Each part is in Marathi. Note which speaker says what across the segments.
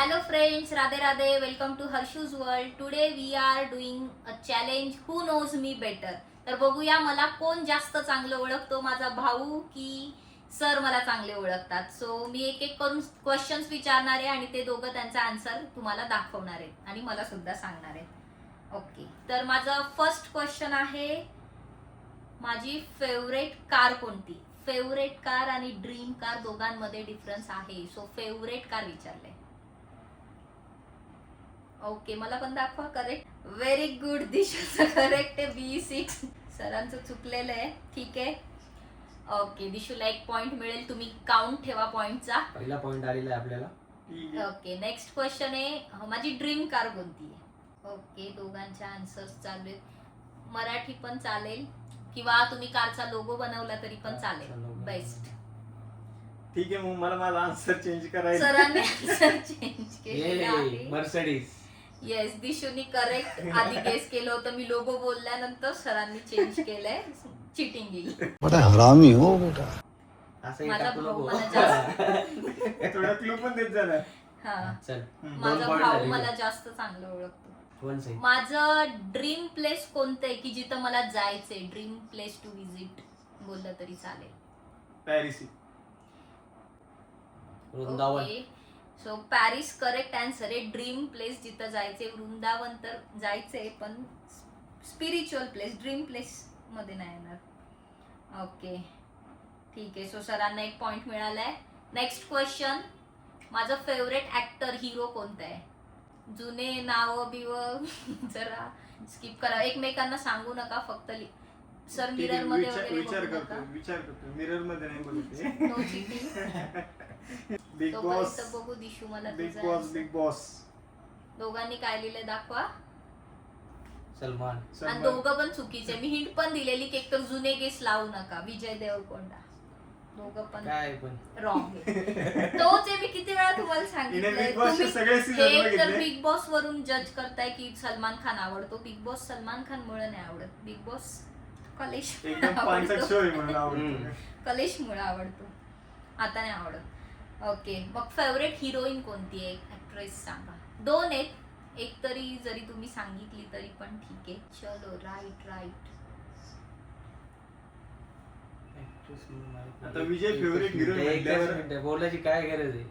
Speaker 1: Hello friends, Radhe Radhe, welcome to Harshu's World. Today we are doing a challenge, who knows me better. तर बघूया मला कोण जास्त चांगलं ओळखतो, माझा भाऊ की सर मला चांगले ओळखतात. सो मी एक एक करून क्वेश्चन्स विचारणार आहे आणि ते दोघं त्यांचा आन्सर तुम्हाला दाखवणार आहेत आणि मला सुद्धा सांगणार आहेत. ओके, तर माझा फर्स्ट क्वेश्चन आहे, माझी फेवरेट कार कोणती. फेवरेट कार आणि ड्रीम कार दोघांमध्ये डिफरन्स आहे. सो फेवरेट कार विचारले. ओके, मला पण दाखवा. Correct, very good. दिशूचं करेक्ट आहे, B6. सरांचं चुकलेलं आहे, ठीक आहे. ओके, दिशूला 1 पॉइंट मिळेल. तुम्ही काउंट ठेवा पॉइंटचा.
Speaker 2: पहिला पॉइंट आलेला आहे आपल्याला.
Speaker 1: ओके, नेक्स्ट क्वेश्चन आहे, माझी ड्रीम कार कोणती आहे. ओके, दोघांच्या आन्सर्स चालू आहेत. मराठी पण चालेल किंवा तुम्ही कारचा लोगो बनवला तरी पण चालेल. बेस्ट.
Speaker 3: ठीक आहे, मग मला माझा आन्सर चेंज करायचा.
Speaker 1: सरांनी आन्सर चेंज केलेला आहे.
Speaker 2: मर्सिडीज.
Speaker 1: येस, दिशूनी करेक्ट आधी गेस केलं होतं. मी लोगो बोलल्यानंतर सरांनी चेंज केलंय. चिटिंग गेली.
Speaker 4: बड़ा हरामी हो बेटा.
Speaker 2: असं
Speaker 1: माझा
Speaker 2: टाकू
Speaker 1: भाऊ
Speaker 2: नको.
Speaker 1: मला जास्त
Speaker 3: थोडा क्लू पण देत जा ना.
Speaker 1: हा,
Speaker 2: चल,
Speaker 1: माझा
Speaker 2: point
Speaker 1: भाऊ
Speaker 2: झाले.
Speaker 1: मला जास्त चांगलं ओळखतो.
Speaker 2: One side.
Speaker 1: माझं ड्रीम प्लेस कोणतं आहे की जिथं मला जायचंय. ड्रीम प्लेस टू विजिट बोललं तरी चालेल.
Speaker 3: Paris.
Speaker 2: Vrindavan.
Speaker 1: So Paris correct answer आहे. ड्रीम प्लेस जिथं जायचंय. वृंदावन तर जायचंय पण स्पिरिच्युअल प्लेस, ड्रीम प्लेस मध्ये नाही येणार. ओके, ठीक आहे. सो सरांना 1 पॉइंट मिळालाय. नेक्स्ट क्वेश्चन, माझं फेवरेट ऍक्टर हिरो कोणता आहे. जुने नाव बिव जरा स्किप करा, एकमेकांना सांगू नका. फक्त सर मिरर मध्ये वगैरे
Speaker 3: विचार
Speaker 1: बघू नका.
Speaker 3: करतो मिरर मध्ये नाही बोलते.
Speaker 1: No cheating.
Speaker 3: Bigg Boss.
Speaker 1: बघू दिशू मला
Speaker 3: बिग बॉस.
Speaker 1: दोघांनी काय लिहिलंय दाखवा.
Speaker 2: सलमान.
Speaker 1: आणि दोघं पण चुकीचे. मी हिंट पण दिलेली की एकतर जुने गेस लावू नका. विजय देवरकोंडा. दोघं पण
Speaker 2: काय पण
Speaker 1: रॉंग. तोच आहे, मी किती वेळा तुम्हाला सांगितलंय.
Speaker 3: बिग बॉसचे सगळे सीझन
Speaker 1: हे तर
Speaker 3: बघितले.
Speaker 1: बिग बॉस वरून जज करताय की सलमान खान आवडतो. बिग बॉस सलमान खान मुळे नाही आवडत. बिग बॉस कलेश
Speaker 3: एकदम पानसट शो आहे म्हणून आवडतो.
Speaker 1: कलेश मुळे आवडतो, आता नाही आवडत. ओके, मग फेवरेट हिरोईन कोणती आहे, ऍक्ट्रेस सांगा. 2 आहेत, एक तरी जरी तुम्ही सांगितली तरी पण ठीक आहे. चलो, राईट.
Speaker 3: आता विजय favorite hero म्हटल्यावर-
Speaker 2: बोलायची काय गरज आहे,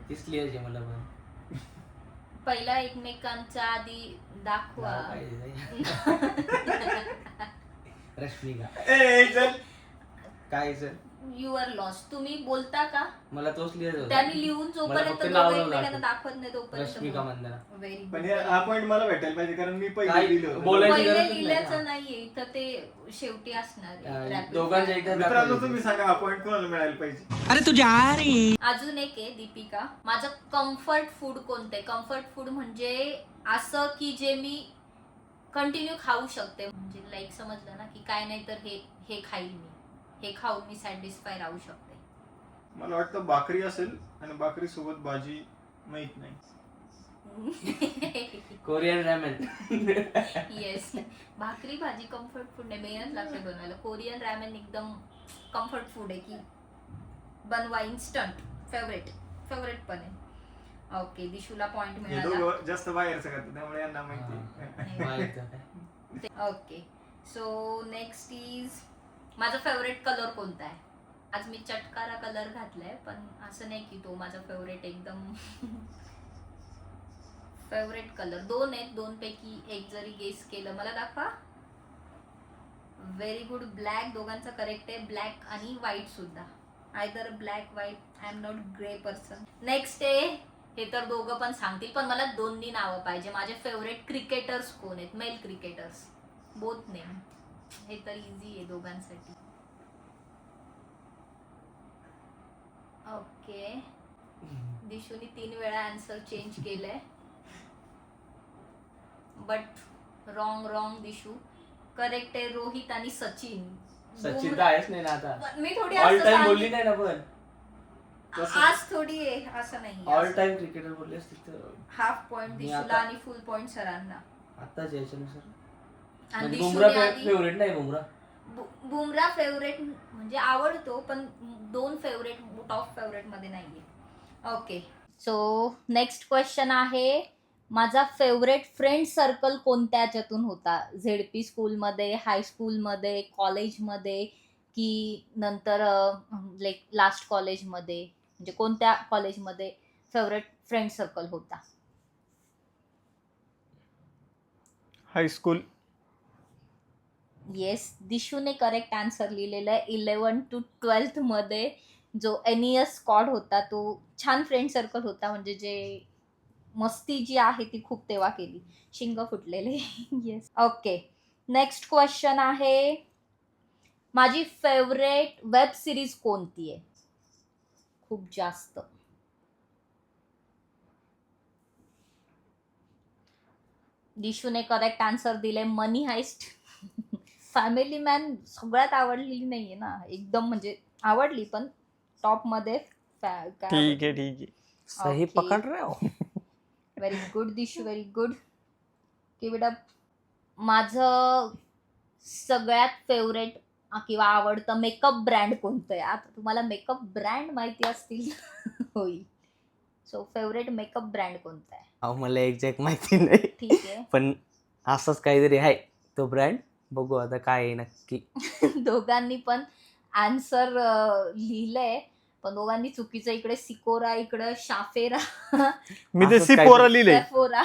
Speaker 2: तीच लिहायची मला पण.
Speaker 1: पहिला एकमेकांच्या आधी दाखवा.
Speaker 2: नाव काय आहे? रश्मिका.
Speaker 3: ए चल.
Speaker 2: काय सर,
Speaker 1: यू आर लॉस. तुम्ही बोलता का.
Speaker 2: मला तोच लिहायचं होतं.
Speaker 1: त्यांनी लिहून
Speaker 2: मला
Speaker 1: जोपर्यंत
Speaker 2: फक्त
Speaker 1: दोघं
Speaker 2: नाव
Speaker 1: एकमेकांना
Speaker 2: आठवतं.
Speaker 1: दाखवत नाही
Speaker 2: रश्मिका
Speaker 1: तोपर्यंत.
Speaker 2: मंदाना.
Speaker 1: व्हेरी
Speaker 3: पण
Speaker 1: गुड.
Speaker 3: हा पॉइंट मला भेटायला पाहिजे कारण मी
Speaker 2: काय
Speaker 3: पहिले दिलं होतं.
Speaker 2: बोलायचं?
Speaker 1: पहिले
Speaker 2: गरजच नाही
Speaker 1: लिहिल्याचं
Speaker 2: ना.
Speaker 1: नाहीये इथं, ते शेवटी असणार आहे. Rapid
Speaker 2: दोघांच्या
Speaker 1: fire.
Speaker 2: एकदा
Speaker 3: मित्रांनो तुम्ही सांगा हा पॉइंट कोणाला मिळायला पाहिजे.
Speaker 4: अरे तू जा रही.
Speaker 1: अजून एक आहे, दीपिका. माझं कम्फर्ट फूड कोणतं आहे. कम्फर्ट फूड म्हणजे असं की जे मी कंटिन्यू खाऊ शकते. म्हणजे लाईक समजलं ना की काय नाही तर हे खाईल मी, हे खाऊन मी सॅटिस्फाय राहू शकते.
Speaker 3: मला वाटतं भाकरी असेल आणि भाकरी सोबत भाजी माहित नाही.
Speaker 2: Korean ramen.
Speaker 1: येस, भाकरी भाजी कम्फर्ट फूड नाही, मेहनत लागते बनवायला. कोरियन रॅमेन एकदम कम्फर्ट फूड आहे की बनवा इन्स्टंट. फेवरेट पण आहे. ओके, दिशूला पॉइंट
Speaker 3: हे
Speaker 1: मिळाला.
Speaker 3: दोघं जास्त बाहेरचं करतात त्यामुळे यांना माहिती.
Speaker 1: ओके, सो नेक्स्ट इज, माझा फेवरेट कलर कोणता आहे. आज मी चटकारा कलर घातलाय पण असं नाही की तो माझा फेवरेट एकदम फेवरेट कलर. 2 आहेत, 2 पैकी एक जरी गेस केलं. मला दाखवा. Very good. ब्लॅक. दोघांचं करेक्ट आहे. ब्लॅक आणि व्हाईट सुद्धा. Either black white. I am not grey person. Next आहे, हे तर दोघं पण सांगतील पण मला 2 नावं पाहिजे. माझे फेवरेट क्रिकेटर्स कोण आहेत, मेल क्रिकेटर्स. Both name. हे तर इझी आहे दोघांसाठी. ओके, दिशूनी 3 वेळा आन्सर चेंज केलंय बट रॉंग. दिशू करेक्ट आहे. रोहित आणि सचिन.
Speaker 2: सचिन तर आहेच नाही ना आता.
Speaker 1: मी थोडी
Speaker 2: ऑल
Speaker 1: असं
Speaker 2: टाइम बोलली
Speaker 1: सांगितलं.
Speaker 2: नाही ना पण.
Speaker 1: आज थोडी आहे असं नाही.
Speaker 2: ऑल टाइम क्रिकेटर बोलले असते तर
Speaker 1: हाफ पॉइंट
Speaker 2: मी
Speaker 1: दिशूला
Speaker 2: आता-
Speaker 1: आणि फुल पॉइंट सरांना.
Speaker 2: आताच याच्यानुसार.
Speaker 1: आणि
Speaker 2: म्हणजे
Speaker 1: दिशूने
Speaker 2: बुमरा
Speaker 1: आधी
Speaker 2: फेवरेट नाही.
Speaker 1: बुमरा फेवरेट म्हणजे आवडतो पण 2 फेवरेट टॉप फेवरेट मध्ये नाहीये. ओके, सो नेक्स्ट क्वेश्चन आहे, माझा फेवरेट फ्रेंड सर्कल कोणत्या याच्यातून होता? झेडपी स्कूलमध्ये, हायस्कूलमध्ये, कॉलेजमध्ये की नंतर लाईक लास्ट कॉलेजमध्ये, म्हणजे कोणत्या कॉलेजमध्ये फेवरेट फ्रेंड सर्कल होता?
Speaker 3: हायस्कूल.
Speaker 1: येस, दिशूने करेक्ट आन्सर लिहिलेला आहे. 11 to 12th मध्ये जो NES स्क्वॉड होता तो छान फ्रेंड सर्कल होता, म्हणजे जे मस्ती जी आहे ती खूप तेव्हा केली. शिंग फुटलेले. येस. ओके, नेक्स्ट क्वेश्चन आहे, माझी फेवरेट वेब सिरीज कोणती आहे खूप जास्त? दिशूने करेक्ट आन्सर दिले, मनी हाइस्ट. फॅमिली मॅन सगळ्यात आवडलेली नाहीये ना एकदम, म्हणजे आवडली पण टॉप मध्ये.
Speaker 3: ठीक आहे.
Speaker 2: सही
Speaker 1: Okay.
Speaker 2: पकड रहे हो.
Speaker 1: Very good Dishu, very good. Keep it up. माझं सगळ्यात फेवरेट किंवा आवडतं मेकअप ब्रँड कोणतं आहे? आता तुम्हाला मेकअप ब्रँड माहिती असतील होईल. सो फेवरेट मेकअप ब्रँड कोणता आहे?
Speaker 2: अहो मला एक्झॅक्ट माहिती नाही,
Speaker 1: ठीक आहे.
Speaker 2: पण असंच काहीतरी आहे तो ब्रँड. बघू आता काय आहे नक्की.
Speaker 1: दोघांनी पण आन्सर लिहिलंय, पण दोघांनी चुकीचं. इकडे सिकोरा, इकडे शाफेरा.
Speaker 3: मी ते
Speaker 2: असंच
Speaker 3: सिपोरा
Speaker 2: काहीतरी.
Speaker 3: लिहिले.
Speaker 1: सेफोरा.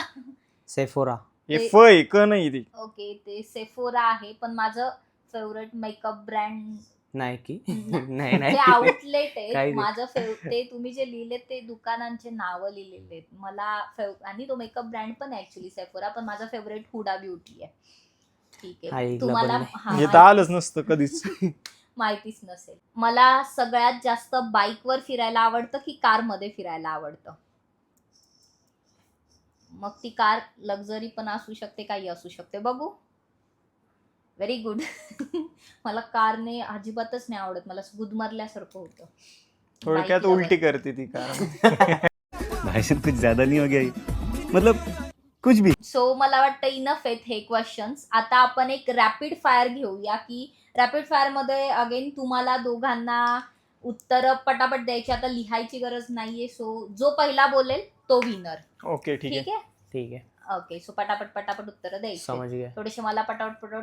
Speaker 2: सेफोरा.
Speaker 3: हे फय क नाही ती.
Speaker 1: ओके, ते सेफोरा आहे, पण माझं फेवरेट मेकअप ब्रँड
Speaker 2: नाही की नाही
Speaker 1: ते
Speaker 2: नाही
Speaker 1: आउटलेट
Speaker 2: काही
Speaker 1: आहे.
Speaker 2: नाही.
Speaker 1: माझं ते तुम्ही जे लिहिले ते दुकानांचे नावं लिहिलेले आहेत. मला आणि तो मेकअप ब्रँड पण ऍक्च्युली सेफोरा, पण माझा फेवरेट हुडा ब्युटी आहे. ठीक
Speaker 2: हा,
Speaker 1: आहे,
Speaker 2: ऐकलं
Speaker 1: तुम्हाला
Speaker 2: पण नाही.
Speaker 1: हा,
Speaker 3: हे तर आलंच नसतं कधीच.
Speaker 1: माहितीच नसेल. मला सगळ्यात जास्त बाईकवर फिरायला आवडतं की कारमध्ये फिरायला आवडतं? मग ती कार लक्झरी पण असू शकते, काही असू शकते. बघू. Very good. मला कारने अजिबातच नाही आवडत, मला गुदमरल्यासारखं होतं.
Speaker 3: थोडक्यात
Speaker 1: Bike lover.
Speaker 3: उलटी करते ती कार.
Speaker 4: भाई साहब कुछ ज्यादा नहीं हो गया ये? मतलब कुछ भी.
Speaker 1: सो मला वाटतं इनफ आहेत हे क्वेश्चन्स. आता आपण एक रॅपिड फायर घेऊया, की रॅपिड फायर मध्ये अगेन तुम्हाला दोघांना उत्तर पटापट द्यायची. आता लिहायची गरज नाहीये. सो जो पहिला बोलेल तो विनर.
Speaker 3: ओके ठीक
Speaker 1: ठीक
Speaker 3: आहे.
Speaker 1: आहे.
Speaker 2: ठीक आहे,
Speaker 1: ओके, सो पटापट उत्तर द्यायची.
Speaker 2: समज गया.
Speaker 1: थोडेसे मला पटापट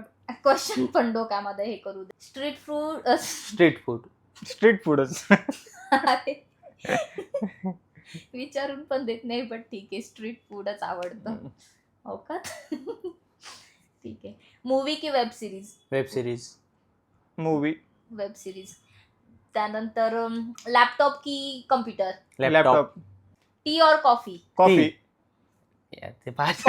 Speaker 1: क्वेश्चन पण डोक्यामध्ये हे करू दे. Street food.
Speaker 2: Street food.
Speaker 3: Street फूडच.
Speaker 1: विचारून पण देत नाही, पण ठीक आहे, स्ट्रीट फूडच आवडतं. हो का? ठीक आहे. मूवी की web series?
Speaker 2: Web series.
Speaker 3: Movie.
Speaker 1: Web series. त्यानंतर लॅपटॉप की कम्प्युटर?
Speaker 2: लॅपटॉप.
Speaker 3: लॅपटॉप.
Speaker 1: टी और कॉफी?
Speaker 3: कॉफी.
Speaker 2: ते पाच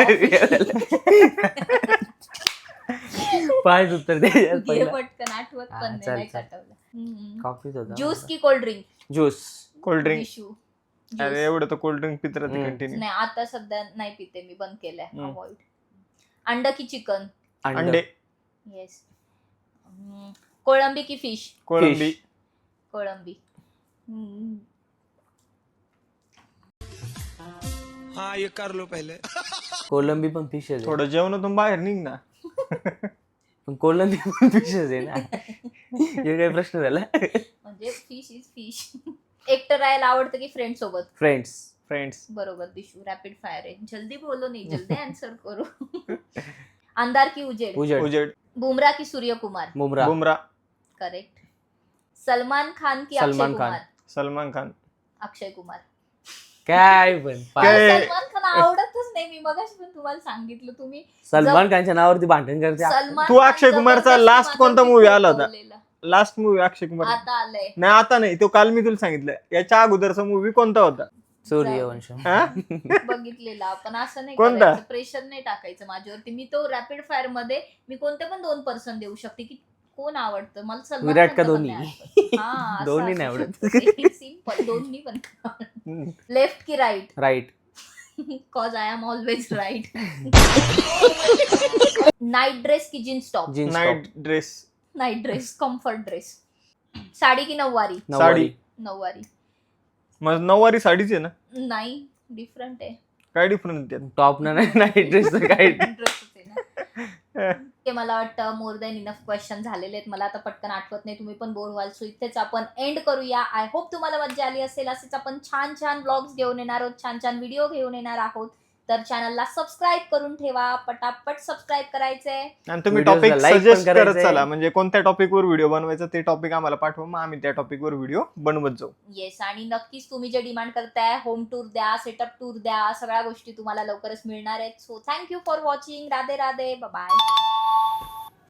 Speaker 2: पाच उत्तर दे
Speaker 1: घे पटकन, आठवत
Speaker 2: हा,
Speaker 1: पण
Speaker 2: चल,
Speaker 1: नाही
Speaker 2: चल.
Speaker 1: आठवलं.
Speaker 2: कॉफीच होता.
Speaker 1: ज्यूस की cold drink?
Speaker 2: Juice.
Speaker 3: Cold drink.
Speaker 1: Issue.
Speaker 3: अरे एवढं तर कोल्ड ड्रिंक पित राहते कंटिन्यू.
Speaker 1: नाही, आता सध्या नाही पिते मी, बंद केलंय.
Speaker 3: हम्म.
Speaker 1: अवॉइड. अंड की चिकन?
Speaker 3: अंडे.
Speaker 1: येस. कोळंबी की फिश?
Speaker 3: कोळंबी.
Speaker 1: कोळंबी.
Speaker 5: हाँ ये कर लो पहले.
Speaker 2: कोलंबी पण फिशच आहे.
Speaker 3: थोडं जेवणातून बाहेर निघ ना.
Speaker 2: पण कोलंबी पण फिशच आहे ना. हे काय प्रश्न झाला?
Speaker 1: म्हणजे फिश इज फिश. एकटं राहायला आवडतं की फ्रेंड सोबत?
Speaker 2: फ्रेंड्स.
Speaker 3: फ्रेंड्स.
Speaker 1: बरोबर दिशू. रॅपिड फायर आहे, जल्दी बोलो नाही, जल्दी आन्सर करू. अंधार की उजेड?
Speaker 3: उजेड.
Speaker 1: बुमरा की सूर्यकुमार?
Speaker 2: मुमरा.
Speaker 3: बुमरा.
Speaker 1: करेक्ट. सलमान खान की
Speaker 2: सलमान
Speaker 1: अक्षय
Speaker 2: खान.
Speaker 1: कुमार?
Speaker 3: सलमान खान.
Speaker 1: अक्षय कुमार.
Speaker 2: काय पण
Speaker 1: मला
Speaker 3: काय?
Speaker 1: सलमान खान आवडतच नाही. मी मगाशी पण तुम्हाला सांगितलं. तुम्ही
Speaker 2: सलमान खानच्या नावावरती भांडण करते.
Speaker 1: सलमान
Speaker 3: तू
Speaker 1: खान
Speaker 3: अक्षय कुमारचा
Speaker 1: जबरदस्ती
Speaker 3: last
Speaker 1: माझं
Speaker 3: कोणता
Speaker 1: पिक्चर
Speaker 3: movie आला होता?
Speaker 1: बोललेला.
Speaker 3: Last movie Akshay Kumar.
Speaker 1: आता आलंय.
Speaker 3: नाही आता नाही, तो काल मी तुला सांगितलं. याच्या अगोदरचा मूवी कोणता होता?
Speaker 2: सूर्यवंश.
Speaker 3: हा?
Speaker 1: बघितलेला. आपण असं नाही
Speaker 3: कोणता?
Speaker 1: करायचं, प्रेशर नाही टाकायचं माझ्यावरती. मी तो रॅपिड फायर मध्ये मी कोणते पण 2% देऊ शकते की कोण आवडतं. मला सलमान
Speaker 2: विराट का
Speaker 1: खानचं पण
Speaker 2: धोनी?
Speaker 1: नाही आवडत. हा, असं
Speaker 2: धोनी
Speaker 1: असू
Speaker 2: नाही आवडत.
Speaker 1: शकतं. सिम्पल. दोन्ही पण. लेफ्ट की right?
Speaker 2: Right.
Speaker 1: Because I am always right. Night dress की jeans top?
Speaker 2: Jeans
Speaker 3: night dress.
Speaker 1: Night dress, comfort dress. Sari की नऊवारी?
Speaker 2: नऊवारी.
Speaker 1: नऊवारी.
Speaker 3: मग नऊवारी साडीच आहे ना.
Speaker 1: नाही, डिफरंट आहे.
Speaker 3: काय डिफरन्स त्यात?
Speaker 2: टॉप ना नाही ड्रेस काय.
Speaker 1: ड्रेसच आहे ना. मला वाटतं मोर दॅन इनफ क्वेश्चन झालेले आहेत. मला आता पटकन आठवत नाही, तुम्ही पण बोर व्हाल. सो इथेच आपण एंड करूया. आय होप तुम्हाला मजा आली असेल. असेच आपण छान छान ब्लॉग्स घेऊन येणार आहोत, छान छान व्हिडिओ घेऊन येणार आहोत. तर चॅनलला सबस्क्राईब करून ठेवा, पटापट सबस्क्राईब करायचंय.
Speaker 3: आणि तुम्ही
Speaker 2: Videos ला
Speaker 3: टॉपिक
Speaker 2: like पण
Speaker 3: सजेस्ट करत
Speaker 2: करायचंय.
Speaker 3: चला, म्हणजे कोणत्या टॉपिकवर व्हिडिओ बनवायचा ते टॉपिक आम्हाला पाठवा, मग आम्ही त्या टॉपिकवर व्हिडिओ बनवत जाऊ.
Speaker 1: येस, आणि नक्कीच तुम्ही जे डिमांड करताय, होम टूर द्या, सेटअप टूर द्या, सगळ्या गोष्टी तुम्हाला लवकरच मिळणार आहेत. So thank you for watching. Radhe Radhe, bye.